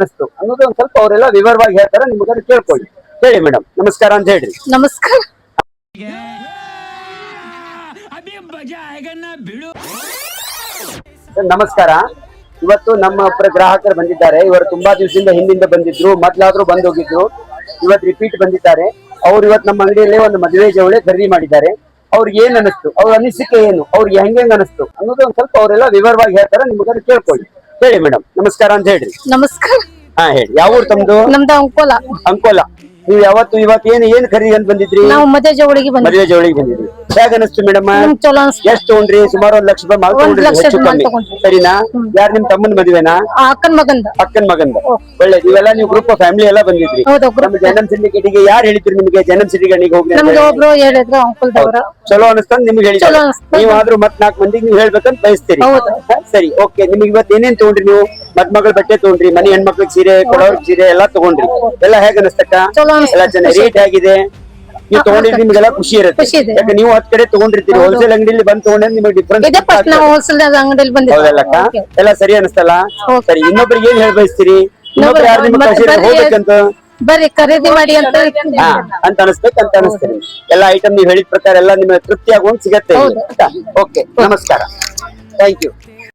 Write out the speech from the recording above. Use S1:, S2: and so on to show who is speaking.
S1: ಅನಿಸ್ತು ಅನ್ನೋದು ಒಂದ್ ಸ್ವಲ್ಪ ಅವರೆಲ್ಲ ವಿವರವಾಗಿ ಹೇಳ್ತಾರೆ, ನಿಮ್ಗೆ ಕೇಳ್ಕೊಳ್ಳಿ. ಹೇಳಿ ಮೇಡಮ್, ನಮಸ್ಕಾರ ಅಂತ ಹೇಳ್ರಿ.
S2: ನಮಸ್ಕಾರ.
S1: ನಮಸ್ಕಾರ. ಇವತ್ತು ನಮ್ಮ ಒಬ್ಬರ ಗ್ರಾಹಕರು ಬಂದಿದ್ದಾರೆ. ಇವರು ತುಂಬಾ ದಿವಸದಿಂದ ಹಿಂದಿಂದ ಬಂದಿದ್ರು, ಮೊದ್ಲಾದ್ರೂ ಬಂದ್ ಹೋಗಿದ್ರು, ಇವತ್ತು ರಿಪೀಟ್ ಬಂದಿದ್ದಾರೆ. ಅವ್ರು ಇವತ್ತು ನಮ್ಮ ಅಂಗಡಿಯಲ್ಲೇ ಒಂದು ಮದುವೆ ಜವಳಿ ಖರೀದಿ ಮಾಡಿದ್ದಾರೆ. ಅವ್ರಿಗೆ ಏನ್ ಅನಿಸ್ತು, ಅವ್ರ ಅನಿಸಿಕೆ ಏನು, ಅವ್ರಿಗೆ ಹೆಂಗ್ ಅನಿಸ್ತು ಅನ್ನೋದು ಒಂದ್ ಸ್ವಲ್ಪ ಅವರೆಲ್ಲ ವಿವರವಾಗಿ ಹೇಳ್ತಾರೆ, ನಿಮ್ಗೆ ಕೇಳ್ಕೊಳ್ಳಿ. ಹೇಳಿ ಮೇಡಮ್, ನಮಸ್ಕಾರ ಅಂತ ಹೇಳ್ರಿ.
S2: ನಮಸ್ಕಾರ.
S1: ಹಾ ಹೇಳಿ, ಯಾವ ಊರು ತಮ್ದು?
S2: ನಮ್ದು ಅಂಕೋಲ.
S1: ಅಂಕೋಲ. ನೀವು ಯಾವತ್ತು ಇವತ್ತು ಏನ್ ಖರೀದಿ ಅಂತ ಬಂದಿದ್ರಿ?
S2: ನಾವು ಮದುವೆ ಜವಳಿಗೆ ಬಂದ್ವಿ.
S1: ಮದುವೆ ಜವಳಿಗೆ ಬಂದಿದ್ರಿ. ಹೇಗ ಅನಿಸ್ತು ಮೇಡಮ್?
S2: ಚಲೋ ಅನ್ಸ್ತು.
S1: ಎಷ್ಟು ತಗೊಂಡ್ರಿ? ಸುಮಾರು 1 ಲಕ್ಷ ರೂಪಾಯಿ ಮಾಲ್ ತಗೊಂಡ್ರಿ, ಹೆಚ್ಚು ಕಮ್ಮಿ, ಸರಿನಾ? ಯಾರು ನಿಮ್ ತಮ್ಮನ ಮದುವೆನಾ?
S2: ಅಕ್ಕನ ಮಗಂದ.
S1: ಅಕ್ಕನ ಮಗಂದ. ಒಳ್ಳೇದು. ಇವೆಲ್ಲ ನೀವು ಗ್ರೂಪ್ ಫ್ಯಾಮಿಲಿ ಎಲ್ಲ ಬಂದಿದ್ರಿ. ನಮ್ಮ ಜನಮ್ ಸಿಂಡಿಕೇಟ್ ಗೆ ಯಾರು ಹೇಳಿದ್ರು ನಿಮ್ಗೆ ಜನಮ್ ಸಿಂಡಿಕೇಟ್ ಹೋಗಿ?
S2: ನಮ್ಗೆ ಒಬ್ರು ಹೇಳಿದ್ರು ಅಂಕೋಲದವ್ರ.
S1: ಚಲೋ ಅನಿಸ್ತಂದ್ ನಿಮ್ಗೆ ಹೇಳಿ.
S2: ಚಲೋ ಅನಿಸ್ತು.
S1: ನೀವಾದ್ರೂ ಮತ್ 4 ಮಂದಿಗೆ ನೀವು ಹೇಳ್ಬೇಕಂತ ಬಯಸ್ತೀರಿ. ಸರಿ, ಓಕೆ. ನಿಮ್ಗೆ ಇವತ್ತು ಏನೇನ್ ತಗೊಂಡ್ರಿ ನೀವು? ಮದ್ಮಗಳ ಬಟ್ಟೆ ತಗೊಂಡ್ರಿ, ಮನಿ ಹೆಣ್ಮಕ್ಳಿಗೆ ಸೀರೆ, ಕೊಡೋರ್ಗ್ ಸೀರೆ ಎಲ್ಲಾ ತಗೊಂಡ್ರಿ. ಎಲ್ಲ ಹೇಗ ಅನಿಸ್ತಕ್ಕ? ಎಲ್ಲ ಚೆನ್ನಾಗಿ ರೇಟ್ ಆಗಿದೆ. ನೀವು ತಗೊಂಡಿದ್ರೆ ನಿಮ್ಗೆಲ್ಲ ಖುಷಿ ಇರುತ್ತೆ. ಯಾಕೆ ನೀವು 10 ಕಡೆ ತಗೊಂಡಿರ್ತೀರಿ, ಹೋಲ್ಸೇಲ್ ಅಂಗಡಿಯಲ್ಲಿ ಬಂದ್ ತಗೊಂಡ್ರೆ ನಿಮಗೆ ಡಿಫ್ರೆನ್ಸ್.
S2: ನಾವು ಹೋಲ್ಸೇಲ್ ಅಂಗಡಿಯಲ್ಲಿ ಬಂದಿದ್ವಿ.
S1: ಹೌದಲ್ಲಕ್ಕ? ಎಲ್ಲ ಸರಿ ಅನಿಸ್ತಲ್ಲ? ಸರಿ, ಇನ್ನೊಬ್ರಿಗೆ ಏನ್ ಹೇಳ ಬಯಸ್ತೀರಿ? ಇನ್ನೊಬ್ರು ಯಾರು ನಿಮ್ಗೆ ಹೋಗ್ಬೇಕಂತ
S2: ಬರ್ರಿ ಖರೀದಿ ಮಾಡಿ ಅಂತ
S1: ಅಂತ ಅನಿಸ್ಬೇಕಂತ ಅನಿಸ್ತೀರಿ. ಎಲ್ಲ ಐಟಮ್ ನೀವು ಹೇಳಿದ ಪ್ರಕಾರ ಎಲ್ಲ ನಿಮಗೆ ತೃಪ್ತಿ ಆಗುವಂತ ಸಿಗತ್ತೆ. ಓಕೆ, ನಮಸ್ಕಾರ. Thank you.